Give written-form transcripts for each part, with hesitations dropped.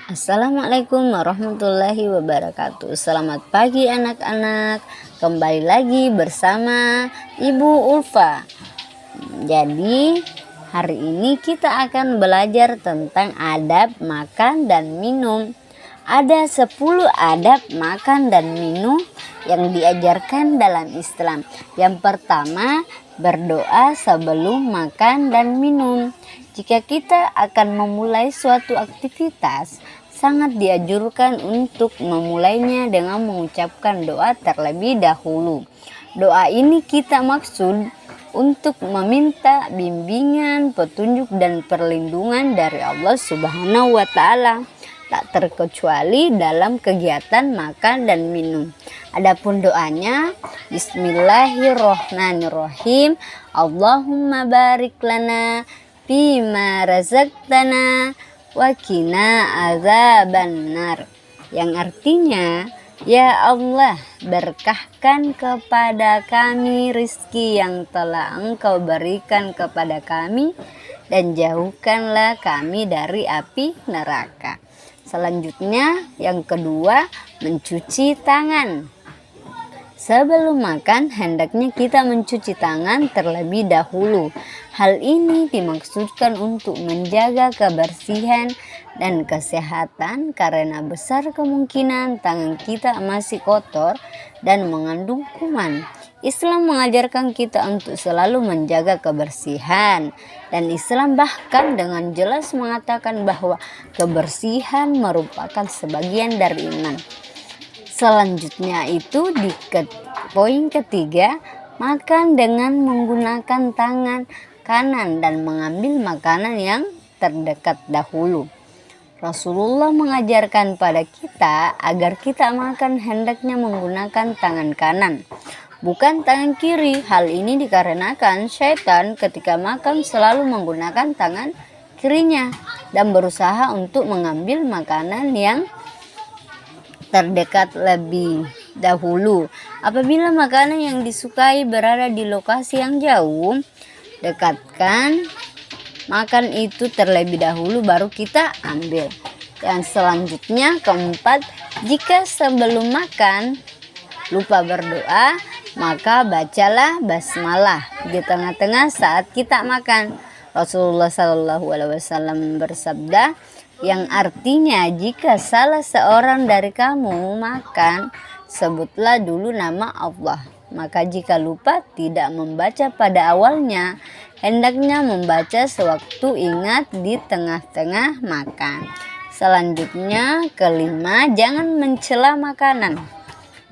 Assalamualaikum warahmatullahi wabarakatuh. Selamat pagi anak-anak. Kembali lagi bersama Ibu Ulfa. Jadi hari ini kita akan belajar tentang adab makan dan minum. Ada 10 adab makan dan minum yang diajarkan dalam Islam. Yang pertama, berdoa sebelum makan dan minum. Jika kita akan memulai suatu aktivitas, sangat dianjurkan untuk memulainya dengan mengucapkan doa terlebih dahulu. Doa ini kita maksud untuk meminta bimbingan, petunjuk dan perlindungan dari Allah Subhanahu wa taala, tak terkecuali dalam kegiatan makan dan minum. Adapun doanya, Bismillahirrohmanirrohim. Allahumma barik lana fima razaqtana wa qina azabannar, yang artinya, ya Allah, berkahkan kepada kami rizki yang telah Engkau berikan kepada kami dan jauhkanlah kami dari api neraka. Selanjutnya, yang kedua, mencuci tangan. Sebelum makan, hendaknya kita mencuci tangan terlebih dahulu. Hal ini dimaksudkan untuk menjaga kebersihan dan kesehatan karena besar kemungkinan tangan kita masih kotor dan mengandung kuman. Islam mengajarkan kita untuk selalu menjaga kebersihan, dan Islam bahkan dengan jelas mengatakan bahwa kebersihan merupakan sebagian dari iman. Selanjutnya itu di poin ketiga, makan dengan menggunakan tangan kanan dan mengambil makanan yang terdekat dahulu. Rasulullah mengajarkan pada kita agar kita makan hendaknya menggunakan tangan kanan, bukan tangan kiri. Hal ini dikarenakan syaitan ketika makan selalu menggunakan tangan kirinya dan berusaha untuk mengambil makanan yang terdekat lebih dahulu. Apabila makanan yang disukai berada di lokasi yang jauh, dekatkan makan itu terlebih dahulu baru kita ambil. Dan selanjutnya, keempat, jika sebelum makan lupa berdoa, maka bacalah basmalah di tengah-tengah saat kita makan. Rasulullah SAW bersabda, yang artinya jika salah seorang dari kamu makan, sebutlah dulu nama Allah. Maka jika lupa tidak membaca pada awalnya, hendaknya membaca sewaktu ingat di tengah-tengah makan. Selanjutnya, kelima, jangan mencela makanan.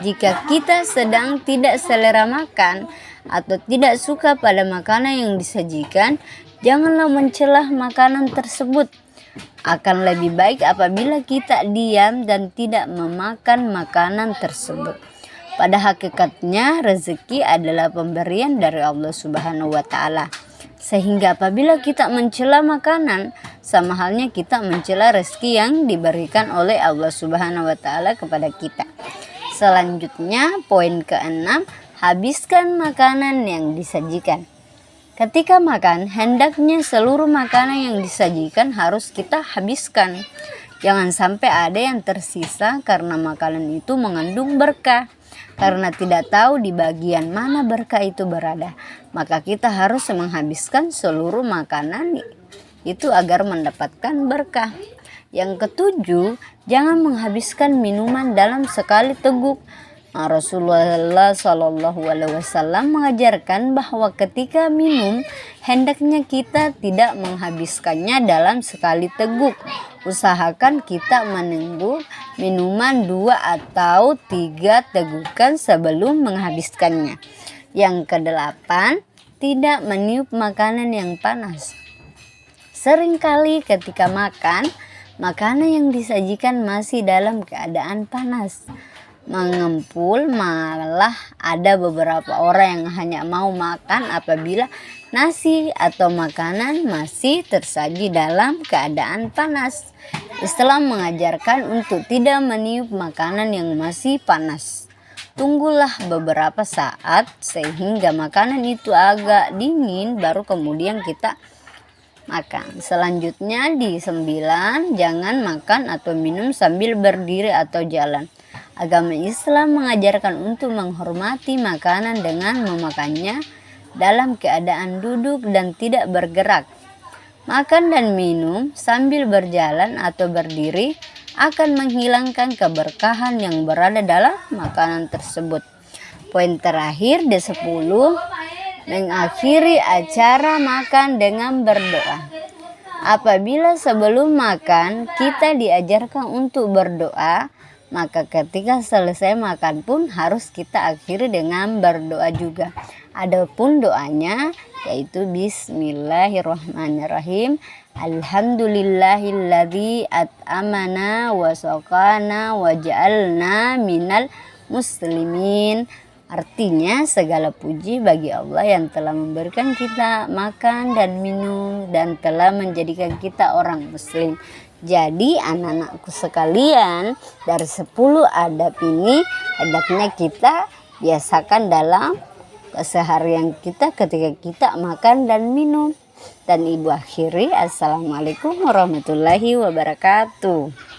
Jika kita sedang tidak selera makan atau tidak suka pada makanan yang disajikan, janganlah mencela makanan tersebut. Akan lebih baik apabila kita diam dan tidak memakan makanan tersebut. Pada hakikatnya, rezeki adalah pemberian dari Allah Subhanahu wa taala. Sehingga apabila kita mencela makanan, sama halnya kita mencela rezeki yang diberikan oleh Allah Subhanahu wa taala kepada kita. Selanjutnya, poin keenam, habiskan makanan yang disajikan. Ketika makan, hendaknya seluruh makanan yang disajikan harus kita habiskan. Jangan sampai ada yang tersisa karena makanan itu mengandung berkah. Karena tidak tahu di bagian mana berkah itu berada, maka kita harus menghabiskan seluruh makanan itu agar mendapatkan berkah. Yang ketujuh, jangan menghabiskan minuman dalam sekali teguk. Rasulullah SAW mengajarkan bahwa ketika minum, hendaknya kita tidak menghabiskannya dalam sekali teguk. Usahakan kita menunggu minuman 2 atau 3 tegukan sebelum menghabiskannya. Yang kedelapan, tidak meniup makanan yang panas. Seringkali ketika makan, makanan yang disajikan masih dalam keadaan panas, mengempul. Malah ada beberapa orang yang hanya mau makan apabila nasi atau makanan masih tersaji dalam keadaan panas. Islam mengajarkan untuk tidak meniup makanan yang masih panas. Tunggulah beberapa saat sehingga makanan itu agak dingin, baru kemudian kita makan. Selanjutnya di 9, jangan makan atau minum sambil berdiri atau jalan. Agama Islam mengajarkan untuk menghormati makanan dengan memakannya dalam keadaan duduk dan tidak bergerak. Makan dan minum sambil berjalan atau berdiri akan menghilangkan keberkahan yang berada dalam makanan tersebut. Poin terakhir di 10, mengakhiri acara makan dengan berdoa. Apabila sebelum makan kita diajarkan untuk berdoa, maka ketika selesai makan pun harus kita akhiri dengan berdoa juga. Adapun doanya yaitu Bismillahirrahmanirrahim. Alhamdulillahilladzi at'amana wa saqana wa ja'alna minal muslimin. Artinya segala puji bagi Allah yang telah memberikan kita makan dan minum dan telah menjadikan kita orang muslim. Jadi anak-anakku sekalian, dari 10 adab ini hendaknya kita biasakan dalam keseharian kita ketika kita makan dan minum. Dan ibu akhiri, assalamualaikum warahmatullahi wabarakatuh.